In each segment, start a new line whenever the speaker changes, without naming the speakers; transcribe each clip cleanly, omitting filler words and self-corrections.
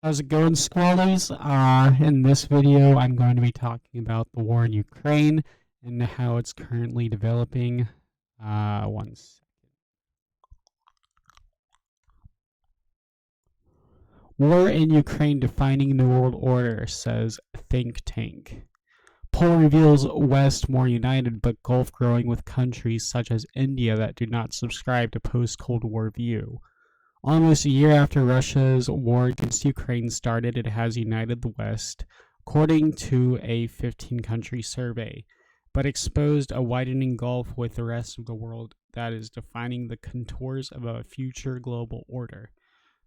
How's it going, Squallies? In this video, I'm going to be talking about the war in Ukraine and how it's currently developing. One second. War in Ukraine defining the world order, says think tank. Poll reveals West more united, but Gulf growing with countries such as India that do not subscribe to post-Cold War view. Almost a year after Russia's war against Ukraine started, it has united the West, according to a 15-country survey, but exposed a widening gulf with the rest of the world that is defining the contours of a future global order.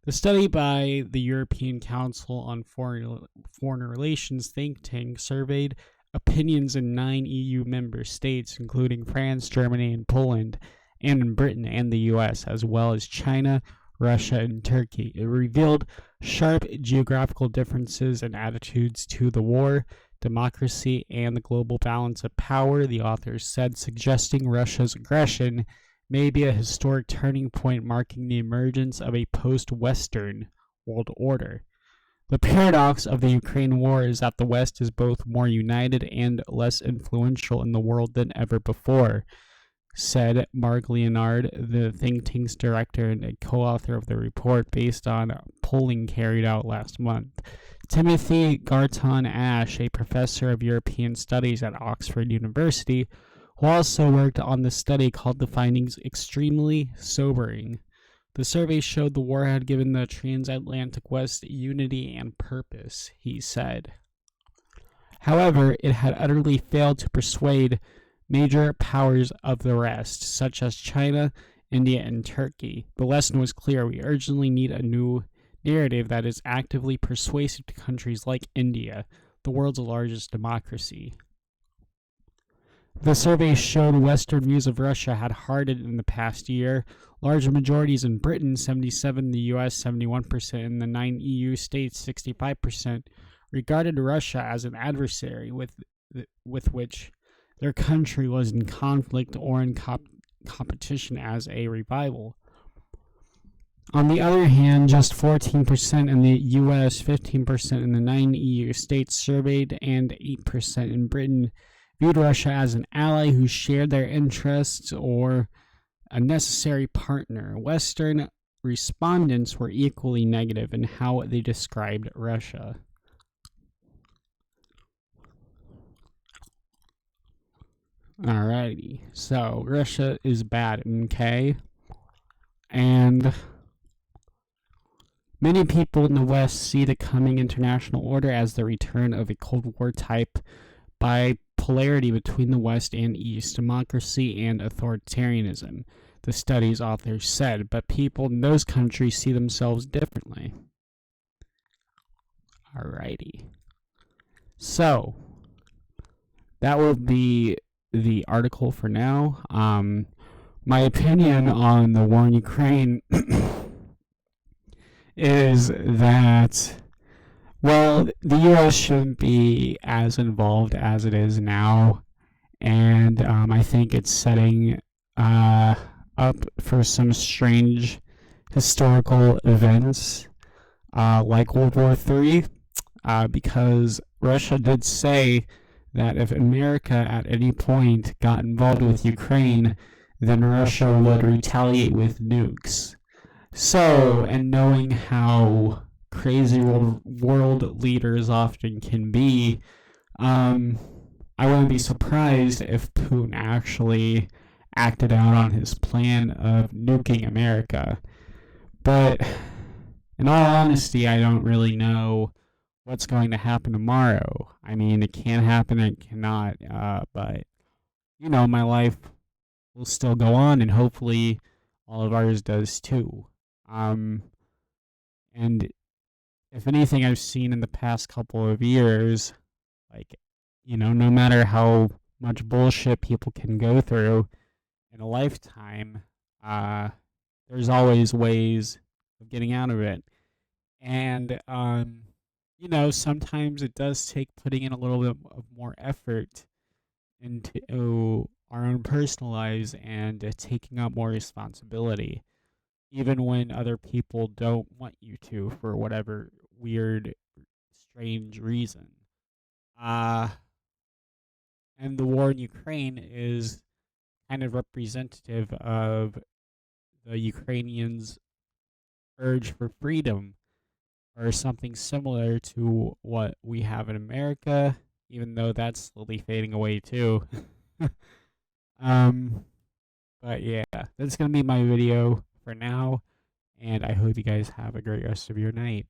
The study by the European Council on Foreign Relations think tank surveyed opinions in 9 EU member states, including France, Germany, and Poland, and in Britain and the US, as well as China, Russia, and Turkey. It revealed sharp geographical differences and attitudes to the war, democracy, and the global balance of power, the authors said, suggesting Russia's aggression may be a historic turning point marking the emergence of a post-Western world order. The paradox of the Ukraine war is that the West is both more united and less influential in the world than ever before, said Mark Leonard, the think tank's director and a co-author of the report based on polling carried out last month. Timothy Garton Ash, a professor of European Studies at Oxford University, who also worked on the study, called the findings extremely sobering. The survey showed the war had given the transatlantic West unity and purpose, he said. However, it had utterly failed to persuade major powers of the rest, such as China, India, and Turkey. The lesson was clear. We urgently need a new narrative that is actively persuasive to countries like India, the world's largest democracy. The survey showed Western views of Russia had hardened in the past year. Large majorities in Britain, 77%, in the US, 71%, and the 9 EU states, 65%, regarded Russia as an adversary with which their country was in conflict or in competition as a rival. On the other hand, just 14% in the US, 15% in the 9 EU states surveyed, and 8% in Britain viewed Russia as an ally who shared their interests or a necessary partner. Western respondents were equally negative in how they described Russia. Alrighty, so Russia is bad, okay? And many people in the West see the coming international order as the return of a Cold War type bipolarity between the West and East, democracy and authoritarianism, the study's authors said, but people in those countries see themselves differently. Alrighty. So, that will be the article for now. My opinion on the war in Ukraine is that, well, the U.S. shouldn't be as involved as it is now, and I think it's setting up for some strange historical events like World War III, because Russia did say that if America at any point got involved with Ukraine, then Russia would retaliate with nukes. So, and knowing how crazy world leaders often can be, I wouldn't be surprised if Putin actually acted out on his plan of nuking America. But in all honesty, I don't really know what's going to happen tomorrow. I mean, it can happen, it cannot, but, you know, my life will still go on, and hopefully all of ours does too. And if anything I've seen in the past couple of years, like, you know, no matter how much bullshit people can go through in a lifetime, there's always ways of getting out of it. And, you know, sometimes it does take putting in a little bit of more effort into our own personal lives and taking up more responsibility, even when other people don't want you to for whatever weird, strange reason. Uh, and the war in Ukraine is kind of representative of the Ukrainians' urge for freedom, or something similar to what we have in America, even though that's slowly fading away too. um, but yeah, that's gonna be my video for now, and I hope you guys have a great rest of your night.